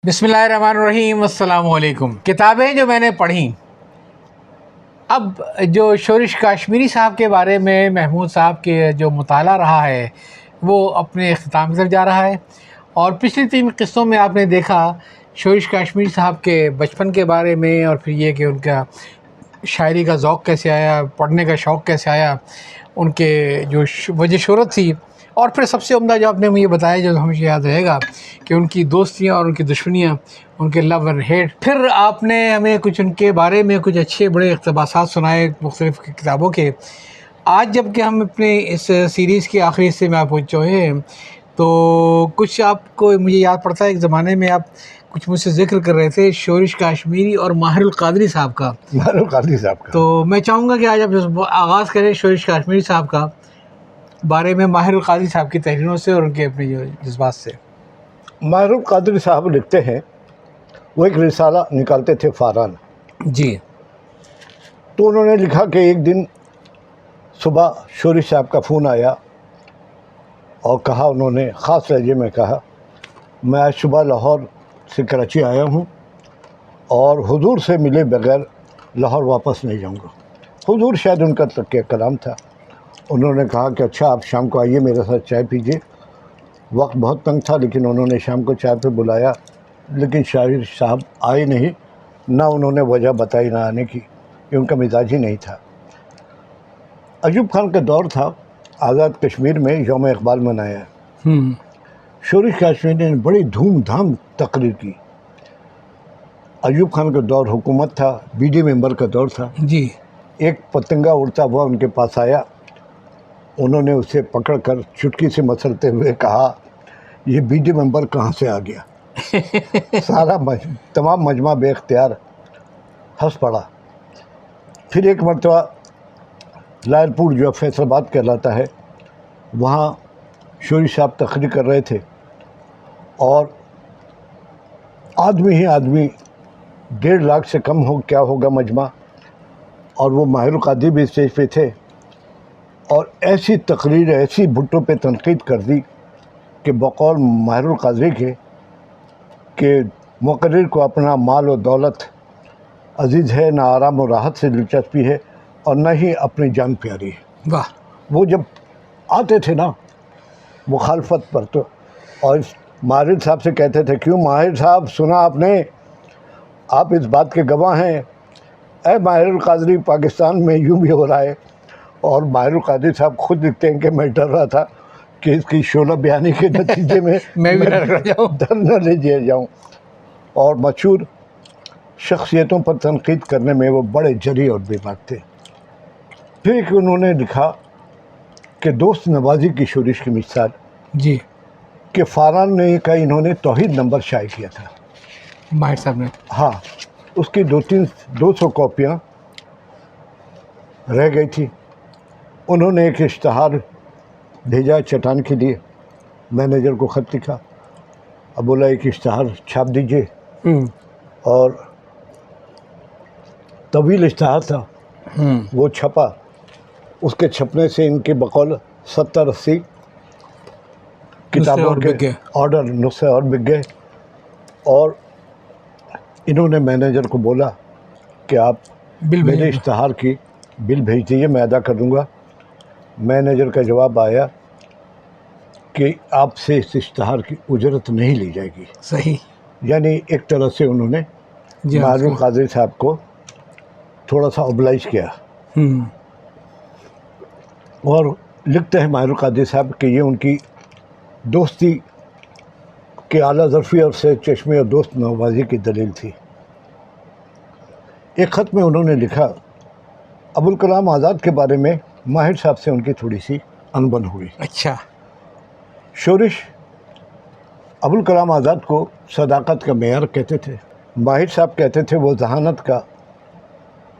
بسم اللہ الرحمن الرحیم. السلام علیکم. کتابیں جو میں نے پڑھیں، اب جو شورش کاشمیری صاحب کے بارے میں محمود صاحب کے جو مطالعہ رہا ہے وہ اپنے اختتام کی طرف جا رہا ہے. اور پچھلی 3 قصوں میں آپ نے دیکھا شورش کاشمیری صاحب کے بچپن کے بارے میں، اور پھر یہ کہ ان کا شاعری کا ذوق کیسے آیا، پڑھنے کا شوق کیسے آیا، ان کے جو وجہ شہرت تھی، اور پھر سب سے عمدہ جو آپ نے مجھے بتایا جو ہمیشہ یاد رہے گا کہ ان کی دوستیاں اور ان کی دشمنیاں، ان کے لو اینڈ ہیٹ. پھر آپ نے ہمیں کچھ ان کے بارے میں کچھ اچھے بڑے اقتباسات سنائے مختلف کتابوں کے. آج جب کہ ہم اپنے اس سیریز کے آخری حصے میں آپ پہنچے ہیں تو کچھ آپ کو مجھے یاد پڑتا ہے ایک زمانے میں آپ کچھ مجھ سے ذکر کر رہے تھے شورش کاشمیری اور ماہر القادری صاحب کا. ماہر القادری صاحب کا تو میں چاہوں گا کہ آج آپ آغاز کریں شورش کاشمیری صاحب کا بارے میں ماہر القادری صاحب کی تحریروں سے اور ان کے اپنے جو جذبات سے. ماہر القادری صاحب لکھتے ہیں، وہ ایک رسالہ نکالتے تھے فاران. جی. تو انہوں نے لکھا کہ ایک دن صبح شورش صاحب کا فون آیا اور کہا، انہوں نے خاص لہجے میں کہا، میں آج صبح لاہور سے کراچی آیا ہوں اور حضور سے ملے بغیر لاہور واپس نہیں جاؤں گا. حضور شاید ان کا تکیہ کلام تھا. انہوں نے کہا کہ اچھا آپ شام کو آئیے میرے ساتھ چائے پیجیے. وقت بہت تنگ تھا لیکن انہوں نے شام کو چائے پہ بلایا، لیکن شاعر صاحب آئے نہیں. نہ انہوں نے وجہ بتائی نہ آنے کی، کہ ان کا مزاج ہی نہیں تھا. ایوب خان کا دور تھا، آزاد کشمیر میں یوم اقبال منایا. شورش کاشمیری نے بڑی دھوم دھام تقریر کی. ایوب خان کا دور حکومت تھا، بی ڈی ممبر کا دور تھا. جی. ایک پتنگا اڑتا ہوا ان کے پاس آیا. انہوں نے اسے پکڑ کر چٹکی سے مسلتے ہوئے کہا، یہ بی ڈی ممبر کہاں سے آ گیا؟ تمام مجمع بے اختیار ہنس پڑا. پھر ایک مرتبہ لائر پور جو فیصل آباد کہلاتا ہے، وہاں شورش صاحب تقریر کر رہے تھے اور آدمی ہی آدمی 1.5 لاکھ سے کم ہو کیا ہوگا مجمع، اور وہ ماہر القادری بھی اسٹیج پہ تھے. اور ایسی تقریر، ایسی بھٹو پہ تنقید کر دی کہ بقول ماہر القادری کے کہ مقرر کو اپنا مال و دولت عزیز ہے، نہ آرام و راحت سے دلچسپی ہے، اور نہ ہی اپنی جان پیاری ہے. واہ. وہ جب آتے تھے نا مخالفت پر، تو اور ماہر صاحب سے کہتے تھے، کیوں ماہر صاحب سنا آپ نے، آپ اس بات کے گواہ ہیں. اے ماہر القادری، پاکستان میں یوں بھی ہو رہا ہے. اور ماہر القادری صاحب خود لکھتے ہیں کہ میں ڈر رہا تھا کہ اس کی شعلہ بیانی کے نتیجے میں میں بھی ڈر نہ لے جاؤں. اور مشہور شخصیتوں پر تنقید کرنے میں وہ بڑے جری اور بے باک تھے. پھر ایک انہوں نے لکھا کہ دوست نوازی کی شورش کی مثال، جی، کہ فاران نے کا انہوں نے توحید نمبر شائع کیا تھا. ماہر صاحب نے. ہاں، اس کی 200 کاپیاں رہ گئی تھی. انہوں نے ایک اشتہار بھیجا چٹان کے لیے، مینیجر کو خط لکھا، اب بولا ایک اشتہار چھاپ دیجئے. اور طویل اشتہار تھا، وہ چھپا. اس کے چھپنے سے ان کے بقول 70-80 کتابوں کے آرڈر نسخے اور بک گئے. اور انہوں نے مینیجر کو بولا کہ آپ میرے اشتہار کی بل بھیج دیجیے، میں ادا کر دوں گا. مینیجر کا جواب آیا کہ آپ سے اس اشتہار کی اجرت نہیں لی جائے گی. صحیح. یعنی ایک طرح سے انہوں نے ماہر القادری صاحب کو تھوڑا سا اوبلائز کیا. اور لکھتے ہیں ماہر القادری صاحب کہ یہ ان کی دوستی کے اعلیٰ ظرفی اور سے چشمے اور دوست نوازی کی دلیل تھی. ایک خط میں انہوں نے لکھا، ابوالکلام آزاد کے بارے میں ماہر صاحب سے ان کی تھوڑی سی انبن ہوئی. اچھا. شورش ابوالکلام آزاد کو صداقت کا معیار کہتے تھے، ماہر صاحب کہتے تھے وہ ذہانت کا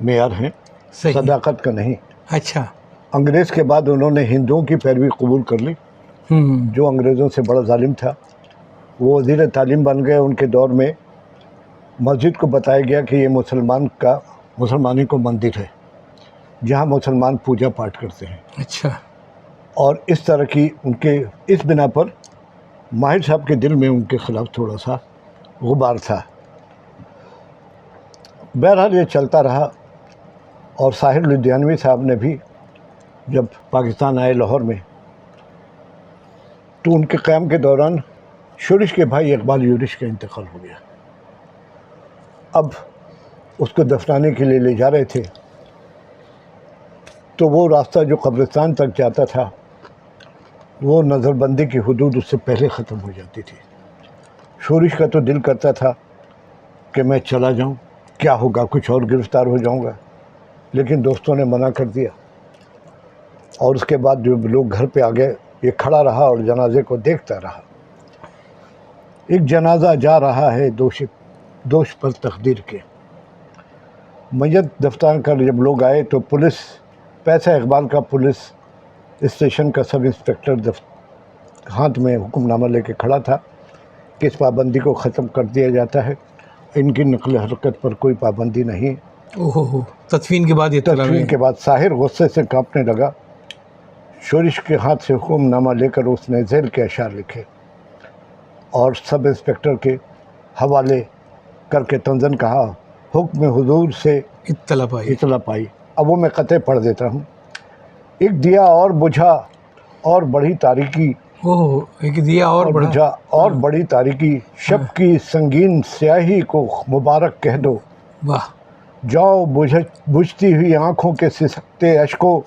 معیار ہیں، صداقت کا نہیں. اچھا. انگریز کے بعد انہوں نے ہندوؤں کی پیروی قبول کر لی، جو انگریزوں سے بڑا ظالم تھا. وہ وزیر تعلیم بن گئے. ان کے دور میں مسجد کو بتایا گیا کہ یہ مسلمانی کو مندر ہے جہاں مسلمان پوجا پاٹ کرتے ہیں. اچھا. اور اس طرح کی ان کے اس بنا پر ماہر صاحب کے دل میں ان کے خلاف تھوڑا سا غبار تھا. بہرحال یہ چلتا رہا اور ساحر لدھیانوی صاحب نے بھی جب پاکستان آئے لاہور میں تو ان کے قیام کے دوران شورش کے بھائی اقبال یورش کا انتقال ہو گیا. اب اس کو دفنانے کے لیے لے جا رہے تھے تو وہ راستہ جو قبرستان تک جاتا تھا وہ نظر بندی کی حدود اس سے پہلے ختم ہو جاتی تھی. شورش کا تو دل کرتا تھا کہ میں چلا جاؤں، کیا ہوگا، کچھ اور گرفتار ہو جاؤں گا، لیکن دوستوں نے منع کر دیا. اور اس کے بعد جو لوگ گھر پہ آ گئے، یہ کھڑا رہا اور جنازے کو دیکھتا رہا. ایک جنازہ جا رہا ہے دوش پر تقدیر کے. میت دفتر کر جب لوگ آئے تو پولیس، پیسہ اقبال کا پولیس اسٹیشن کا سب انسپکٹر ہاتھ میں حکم نامہ لے کے کھڑا تھا کہ اس پابندی کو ختم کر دیا جاتا ہے، ان کی نقل حرکت پر کوئی پابندی نہیں. اوہ، تدفین کے بعد یہ تدفین کے بعد ساحر غصے سے کانپنے لگا. شورش کے ہاتھ سے حکم نامہ لے کر اس نے ذیل کے اشعار لکھے اور سب انسپکٹر کے حوالے کر کے طنزاً کہا، حکم حضور سے اطلاع پائی. اب وہ میں قطعے پڑھ دیتا ہوں. ایک دیا اور بجھا اور بڑھی تاریکی، ایک دیا اور بجھا اور بڑی تاریکی، شب کی سنگین سیاہی کو مبارک کہہ دو. واہ. جاؤ بجھتی ہوئی آنکھوں کے سسکتے اشکو،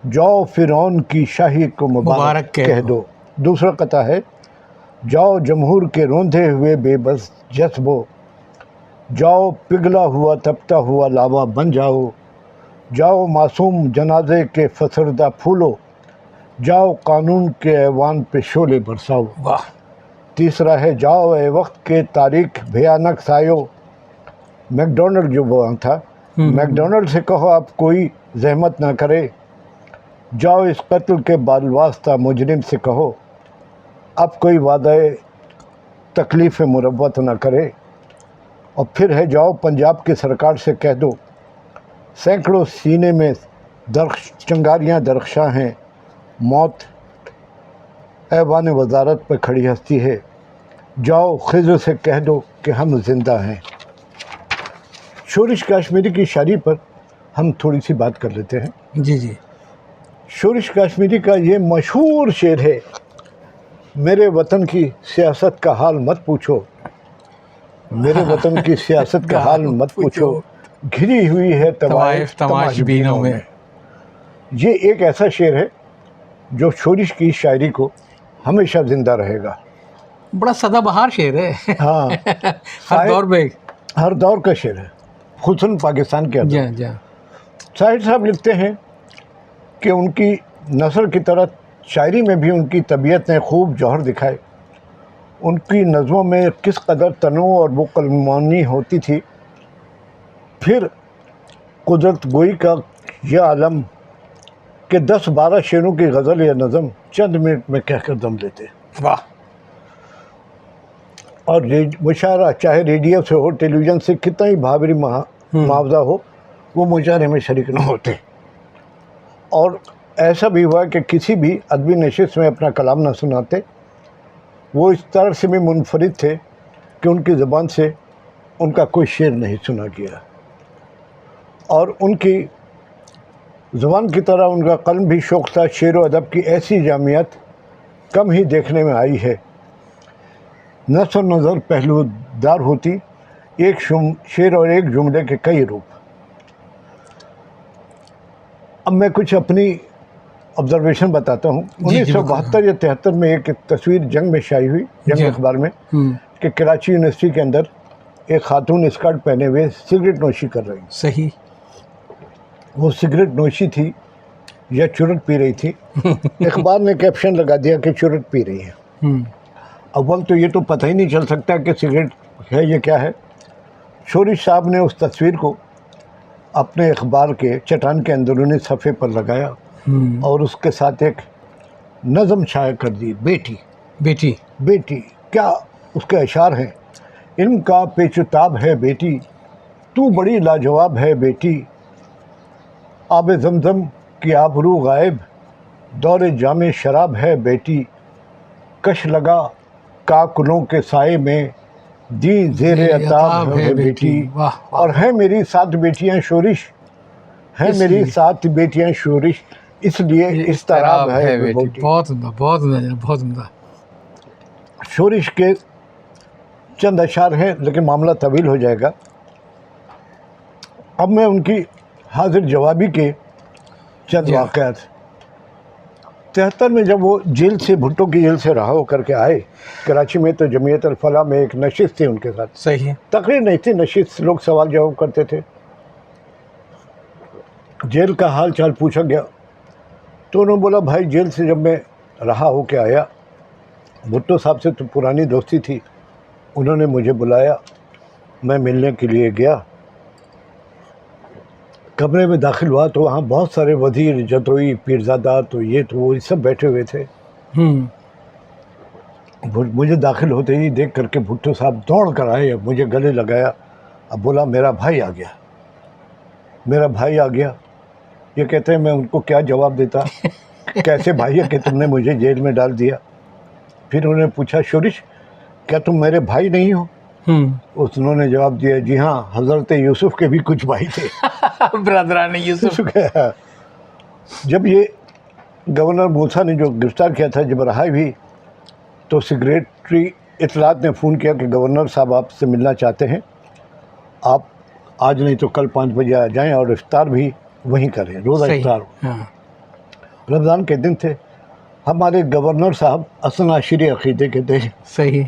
جاؤ فرعون کی شاہی کو مبارک کہہ دو. دوسرا قطعہ ہے، جاؤ جمہور کے روندھے ہوئے بے بس جذبو، جاؤ پگھلا ہوا تپتا ہوا لاوا بن جاؤ، جاؤ معصوم جنازے کے فسردہ پھولو، جاؤ قانون کے ایوان پہ شعلے برساؤ. واہ. تیسرا ہے، جاؤ اے وقت کے تاریک بھیانک سایو، میک ڈونلڈ جو وہ تھا، میک ڈونلڈ سے کہو اب کوئی زحمت نہ کرے، جاؤ اس قتل کے بالواسطہ مجرم سے کہو اب کوئی وعدہ تکلیف مروت نہ کرے. اور پھر ہے، جاؤ پنجاب کی سرکار سے کہہ دو، سینکڑوں سینے میں چنگاریاں درخشاں ہیں، موت ایوان وزارت پہ کھڑی ہستی ہے، جاؤ خضر سے کہہ دو کہ ہم زندہ ہیں. شورش کاشمیری کی شاعری پر ہم تھوڑی سی بات کر لیتے ہیں. جی. شورش کاشمیری کا یہ مشہور شعر ہے، میرے وطن کی سیاست کا حال مت پوچھو، میرے وطن کی سیاست کا حال مت پوچھو، گھری ہوئی ہے طوائف تماش بینوں میں. یہ ایک ایسا شعر ہے جو شورش کی شاعری کو ہمیشہ زندہ رہے گا. بڑا سدا بہار شعر ہے. ہاں، ہر دور میں، ہر دور کا شعر ہے، خصوصاً پاکستان کے اندر. ساحر صاحب لکھتے ہیں کہ ان کی نثر کی طرح شاعری میں بھی ان کی طبیعت نے خوب جوہر دکھائے. ان کی نظموں میں کس قدر تنوع اور بقلمانی ہوتی تھی. پھر قدرت گوئی کا یہ عالم کہ 10-12 شعروں کی غزل یا نظم چند منٹ میں کہہ کر دم لیتے. واہ. اور مشاعرہ چاہے ریڈیو سے ہو، ٹیلی ویژن سے کتنا ہی بھاوری معاوضہ ہو، وہ مشاعرے میں شریک نہ ہوتے. اور ایسا بھی ہوا کہ کسی بھی ادبی نشست میں اپنا کلام نہ سناتے. وہ اس طرح سے بھی منفرد تھے کہ ان کی زبان سے ان کا کوئی شعر نہیں سنا گیا. اور ان کی زبان کی طرح ان کا قلم بھی شوق تھا. شعر و ادب کی ایسی جامعت کم ہی دیکھنے میں آئی ہے. نثر و نظر پہلو دار ہوتی، ایک شعر اور ایک جملے کے کئی روپ. اب میں کچھ اپنی آبزرویشن بتاتا ہوں. 1972 یا 73 میں ایک تصویر جنگ میں شائع ہوئی، جنگ اخبار میں، کہ کراچی یونیورسٹی کے اندر ایک خاتون اسکرٹ پہنے ہوئے سگریٹ نوشی کر رہی. صحیح. وہ سگریٹ نوشی تھی یا چرت پی رہی تھی؟ اخبار نے کیپشن لگا دیا کہ چرت پی رہی ہے. اول تو یہ تو پتہ ہی نہیں چل سکتا کہ سگریٹ ہے یہ کیا ہے. شورش صاحب نے اس تصویر کو اپنے اخبار کے چٹان کے اندرونی صفحے پر لگایا اور اس کے ساتھ ایک نظم شائع کر دی، بیٹی بیٹی بیٹی. کیا اس کے اشعار ہیں، علم کا پیچ و تاب ہے بیٹی، تو بڑی لاجواب ہے بیٹی، آب زمزم کی آبرو غائب، دور جام شراب ہے بیٹی، کش لگا کاکلوں کے سائے میں، دی زیر عتاب ہے بیٹی، واہ اور ہیں میری 7 بیٹیاں شورش، ہیں میری 7 بیٹیاں شورش، اس لیے اضطراب ہے بیٹی۔ بہت عمدہ، بہت عمدہ جناب، بہت عمدہ۔ شورش کے چند اشعار ہیں لیکن معاملہ طویل ہو جائے گا۔ اب میں ان کی حاضر جوابی کے چند واقعات۔ 73 میں جب وہ جیل سے، بھٹو کی جیل سے رہا ہو کر کے آئے کراچی میں، تو جمعیت الفلاح میں ایک نشست تھی ان کے ساتھ، صحیح ہے، تقریر نہیں تھی، نشست، لوگ سوال جواب کرتے تھے۔ جیل کا حال چال پوچھا گیا تو انہوں نے بولا بھائی جیل سے جب میں رہا ہو کے آیا، بھٹو صاحب سے تو پرانی دوستی تھی، انہوں نے مجھے بلایا، میں ملنے کے لیے گیا، کمرے میں داخل ہوا تو وہاں بہت سارے وزیر، جدوئی، پیرزادہ، تو یہ تو وہ سب بیٹھے ہوئے تھے۔ مجھے داخل ہوتے ہی دیکھ کر کے بھٹو صاحب دوڑ کر آئے، مجھے گلے لگایا، اب بولا میرا بھائی آ گیا، میرا بھائی آ گیا۔ یہ کہتے ہیں میں ان کو کیا جواب دیتا، کیسے بھائی ہے کہ تم نے مجھے جیل میں ڈال دیا۔ پھر انہوں نے پوچھا شورش کیا تم میرے بھائی نہیں ہو؟ انہوں نے جواب دیا جی ہاں، حضرت یوسف کے بھی کچھ بھائی تھے، برادران یوسف۔ جب یہ گورنر موسیٰ نے جو گرفتار کیا تھا، جب رہائی ہوئی تو سیکریٹری اطلاعات نے فون کیا کہ گورنر صاحب آپ سے ملنا چاہتے ہیں، آپ آج نہیں تو کل 5 بجے آ جائیں اور افطار بھی وہیں کریں، روزہ افطار۔ رمضان کے دن تھے، ہمارے گورنر صاحب اصل عشیری عقیدے کے تھے، صحیح۔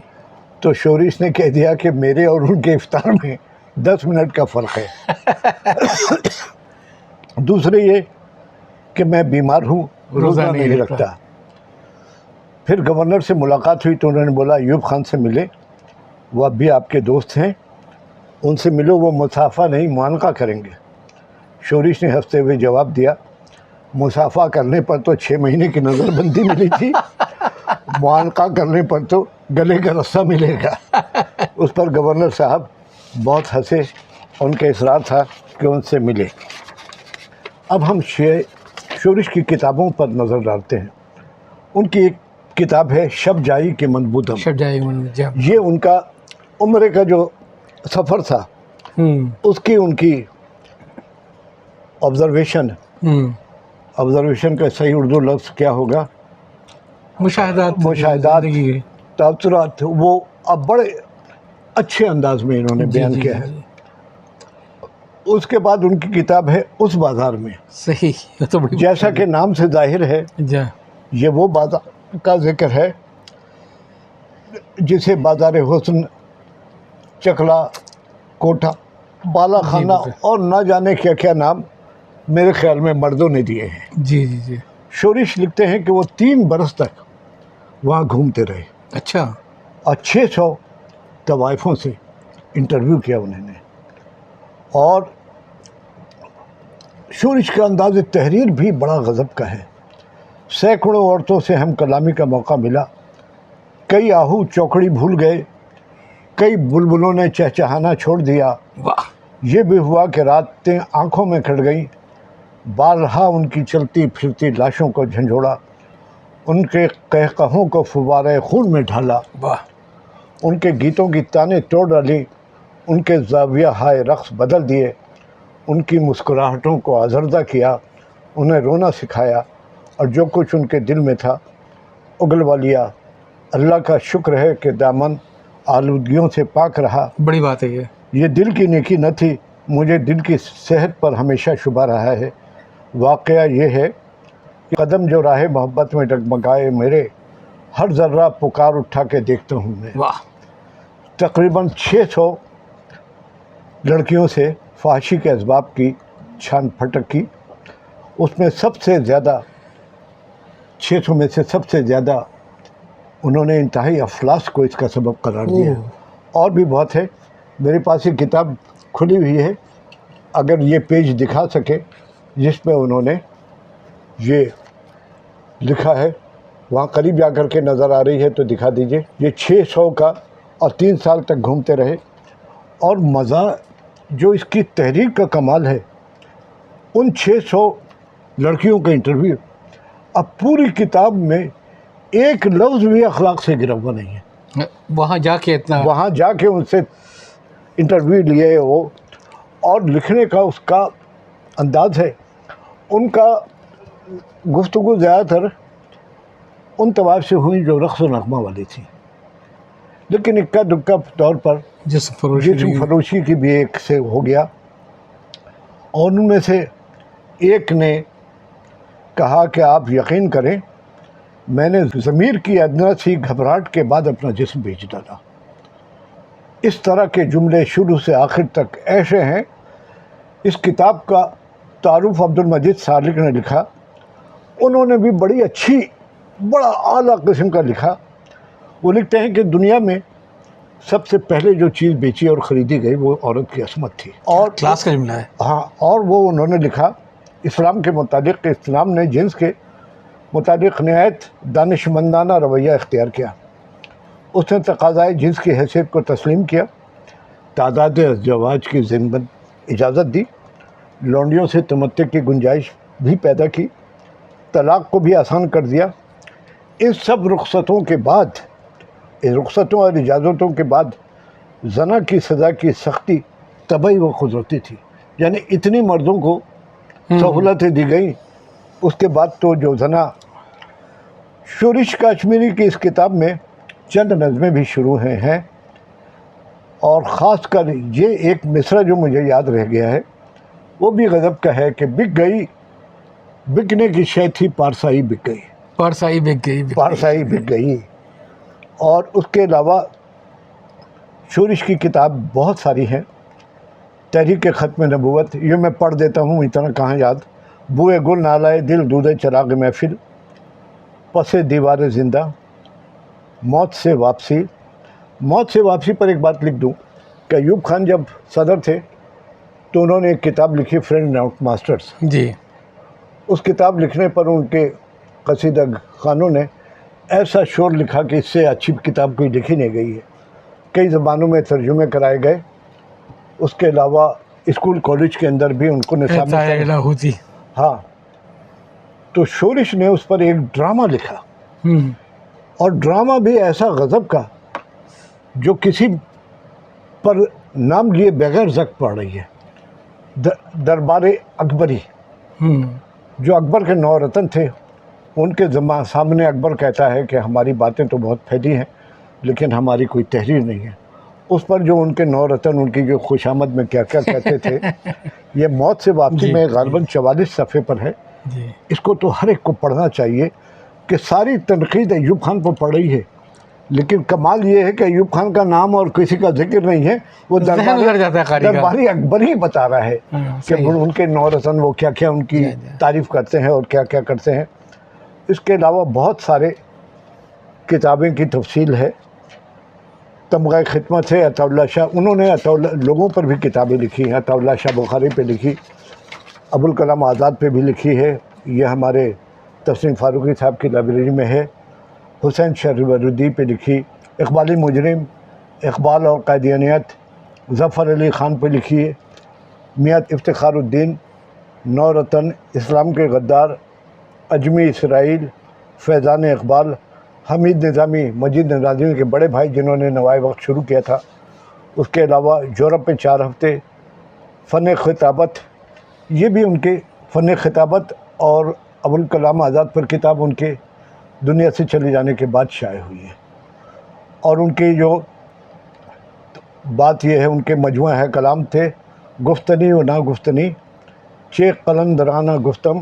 تو شورش نے کہہ دیا کہ میرے اور ان کے افطار میں 10 منٹ کا فرق ہے۔ دوسرے یہ کہ میں بیمار ہوں، روزہ نہیں رکھتا۔ پھر گورنر سے ملاقات ہوئی تو انہوں نے بولا ایوب خان سے ملے، وہ اب بھی آپ کے دوست ہیں، ان سے ملو، وہ مصافحہ نہیں معانقہ کریں گے۔ شورش نے ہنستے ہوئے جواب دیا مصافحہ کرنے پر تو 6 مہینے کی نظر بندی ملی تھی، معانقہ کرنے پر تو گلے کا رسہ ملے گا۔ اس پر گورنر صاحب بہت ہنسے، ان کا اصرار تھا کہ ان سے ملے۔ اب ہم شورش کی کتابوں پر نظر ڈالتے ہیں۔ ان کی ایک کتاب ہے شب جائی کے منبودم، یہ ان کا عمرے کا جو سفر تھا اس کی ان کی آبزرویشن کا صحیح اردو لفظ کیا ہوگا، مشاہدات، تاثرات، وہ اب بڑے اچھے انداز میں انہوں نے بیان کیا ہے۔ اس کے بعد ان کی کتاب ہے اس بازار میں، صحیح، جیسا کہ نام سے ظاہر ہے یہ وہ بازار کا ذکر ہے جسے بازار حسن، چکلا، کوٹھا، بالا خانہ اور نہ جانے کیا کیا نام میرے خیال میں مردوں نے دیے ہیں۔ جی جی جی۔ شورش لکھتے ہیں کہ وہ 3 برس تک وہاں گھومتے رہے، اچھا، اور 600 طوائفوں سے انٹرویو کیا انہوں نے، اور شورش کا انداز تحریر بھی بڑا غضب کا ہے۔ سینکڑوں عورتوں سے ہم کلامی کا موقع ملا، کئی آہو چوکڑی بھول گئے، کئی بلبلوں نے چہچہانا چھوڑ دیا، یہ بھی ہوا کہ راتیں آنکھوں میں کھڑ گئیں، بارہا ان کی چلتی پھرتی لاشوں کو جھنجھوڑا، ان کے قہقہوں کو فوارے خون میں ڈھالا، ان کے گیتوں کی تانیں توڑ ڈالی، ان کے زاویہ ہائے رقص بدل دیے، ان کی مسکراہٹوں کو آزردہ کیا، انہیں رونا سکھایا، اور جو کچھ ان کے دل میں تھا اگلوا لیا۔ اللہ کا شکر ہے کہ دامن آلودگیوں سے پاک رہا۔ بڑی بات ہے یہ دل کی نیکی نہ تھی، مجھے دل کی صحت پر ہمیشہ شبہ رہا ہے۔ واقعہ یہ ہے کہ قدم جو راہ محبت میں ڈگمگائے میرے، ہر ذرہ پکار اٹھا کے دیکھتا ہوں میں۔ تقریباً 600 لڑکیوں سے فحاشی کے اسباب کی چھان پھٹک کی، اس میں سب سے زیادہ 600 میں سے سب سے زیادہ انہوں نے انتہائی افلاس کو اس کا سبب قرار دیا۔ اور بھی بہت ہے، میرے پاس یہ کتاب کھلی ہوئی ہے، اگر یہ پیج دکھا سکے جس میں انہوں نے یہ لکھا ہے، وہاں قریب جا کر کے نظر آ رہی ہے تو دکھا دیجئے۔ یہ 600 کا، اور 3 سال تک گھومتے رہے، اور مزہ جو اس کی تحریر کا کمال ہے، ان 600 لڑکیوں کا انٹرویو، اب پوری کتاب میں ایک لفظ بھی اخلاق سے گرا ہوا نہیں ہے۔ وہاں جا کے اتنا وہاں جا کے ان سے انٹرویو لیے وہ، اور لکھنے کا اس کا انداز ہے، ان کا گفتگو زیادہ تر ان طوائف سے ہوئی جو رقص و نغمہ والی تھی، لیکن اکا دکا طور پر جسم جسم فروشی کی بھی ایک سے ہو گیا، اور ان میں سے ایک نے کہا کہ آپ یقین کریں میں نے ضمیر کی ادنا سی گھبراہٹ کے بعد اپنا جسم بیچ ڈالا۔ اس طرح کے جملے شروع سے آخر تک ایسے ہیں۔ اس کتاب کا تعارف عبد المجید سالک نے لکھا، انہوں نے بھی بڑی اچھی، بڑا اعلیٰ قسم کا لکھا۔ وہ لکھتے ہیں کہ دنیا میں سب سے پہلے جو چیز بیچی اور خریدی گئی وہ عورت کی عصمت تھی، اور کلاس کا جملہ ہے۔ ہاں، اور وہ انہوں نے لکھا اسلام کے متعلق کہ اسلام نے جنس کے متعلق نہایت دانشمندانہ رویہ اختیار کیا۔ اس نے تقاضائے جنس کی حیثیت کو تسلیم کیا، تعداد ازدواج کی ضمن اجازت دی، لونڈیوں سے تمتع کی گنجائش بھی پیدا کی، طلاق کو بھی آسان کر دیا۔ ان سب رخصتوں کے بعد، ان رخصتوں اور اجازتوں کے بعد زنا کی سزا کی سختی طبعی و قدرتی تھی، یعنی اتنی مردوں کو سہولتیں دی گئیں، اس کے بعد تو جو زنا۔ شورش کاشمیری کی اس کتاب میں چند نظمیں بھی شروع ہیں، اور خاص کر یہ ایک مصرع جو مجھے یاد رہ گیا ہے وہ بھی غضب کا ہے کہ بک گئی، بکنے کی شے تھی پارسائی بک گئی، پارسائی بک گئی، پارسائی بک گئی۔ اور اس کے علاوہ شورش کی کتاب بہت ساری ہیں۔ تحریک ختم نبوت، یہ میں پڑھ دیتا ہوں، اتنا کہاں یاد۔ بوئے گل نالائے دل دودے چراغ محفل، پس دیوار زندہ، موت سے واپسی۔ موت سے واپسی پر ایک بات لکھ دوں کہ ایوب خان جب صدر تھے تو انہوں نے ایک کتاب لکھی فرینڈ ناٹ ماسٹرز۔ جی، اس کتاب لکھنے پر ان کے قصیدہ خانوں نے ایسا شور لکھا کہ اس سے اچھی کتاب کوئی لکھی نہیں گئی ہے۔ کئی زبانوں میں ترجمے کرائے گئے، اس کے علاوہ اسکول کالج کے اندر بھی ان کو نصاب میں ہوتی۔ ہاں، تو شورش نے اس پر ایک ڈرامہ لکھا، اور ڈرامہ بھی ایسا غضب کا جو کسی پر نام لیے بغیر زک پڑ رہی ہے۔ دربار اکبری، جو اکبر کے 9 رتن تھے، ان کے سامنے اکبر کہتا ہے کہ ہماری باتیں تو بہت پھیلی ہیں لیکن ہماری کوئی تحریر نہیں ہے۔ اس پر جو ان کے 9 رتن، ان کی جو خوش آمد میں کیا کیا کہتے تھے، یہ موت سے واپسی میں غالباً 44 صفحے پر ہے۔ اس کو تو ہر ایک کو پڑھنا چاہیے کہ ساری تنقید ایوب خان پر پڑ رہی ہے، لیکن کمال یہ ہے کہ ایوب خان کا نام اور کسی کا ذکر نہیں ہے، وہ درباری اکبر ہی بتا رہا ہے کہ ان کے 9 رتن وہ کیا کیا ان کی تعریف کرتے ہیں اور کیا کیا کرتے ہیں۔ اس کے علاوہ بہت سارے کتابیں کی تفصیل ہے۔ تمغہ خدمت ہے عطا اللہ شاہ، انہوں نے لوگوں پر بھی کتابیں لکھی ہیں، عطا اللہ شاہ بخاری پہ لکھی، ابوالکلام آزاد پہ بھی لکھی ہے، یہ ہمارے تسنیم فاروقی صاحب کی لائبریری میں ہے۔ حسین شہروردی پہ لکھی، اقبالی مجرم، اقبال اور قادیانیت، ظفر علی خان پہ لکھی ہے، میاں افتخار الدین، 9 رتن، اسلام کے غدار، اجمی اسرائیل، فیضان اقبال، حمید نظامی، مجید نظامی کے بڑے بھائی جنہوں نے نوائے وقت شروع کیا تھا۔ اس کے علاوہ یورپ میں 4 ہفتے، فن خطابت، یہ بھی ان کے فن خطابت اور ابوالکلام آزاد پر کتاب ان کے دنیا سے چلے جانے کے بعد شائع ہوئی ہے۔ اور ان کی جو بات یہ ہے، ان کے مجموعہ ہے کلام تھے، گفتنی و نا گفتنی، چیک قلندرانہ گفتم،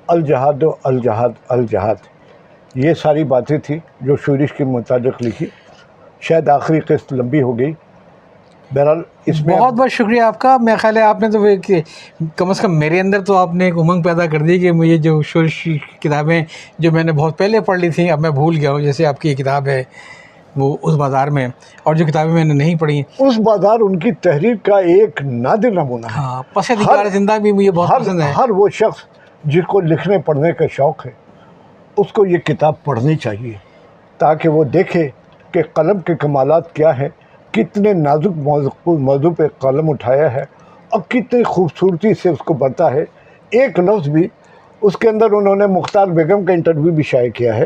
الجہاد و الجہاد الجہاد۔ یہ ساری باتیں تھیں جو شورش کے متعلق لکھی۔ شاید آخری قسط لمبی ہو گئی، بہرحال اس میں بہت بہت شکریہ آپ کا۔ میرا خیال ہے آپ نے تو کم از کم میرے اندر تو آپ نے ایک امنگ پیدا کر دی کہ مجھے جو شورش کی کتابیں جو میں نے بہت پہلے پڑھ لی تھیں اب میں بھول گیا ہوں، جیسے آپ کی یہ کتاب ہے وہ اس بازار میں، اور جو کتابیں میں نے نہیں پڑھی، اس بازار ان کی تحریر کا ایک نادر نمونہ ہے۔ ہاں، پس دیوار زندہ بھی مجھے بہت پسند ہے۔ ہر وہ شخص جس کو لکھنے پڑھنے کا شوق ہے اس کو یہ کتاب پڑھنی چاہیے، تاکہ وہ دیکھے کہ قلم کے کمالات کیا ہے، کتنے نازک موضوع پہ قلم اٹھایا ہے اور کتنی خوبصورتی سے اس کو بڑھتا ہے۔ ایک لفظ بھی اس کے اندر انہوں نے مختار بیگم کا انٹرویو بھی شائع کیا ہے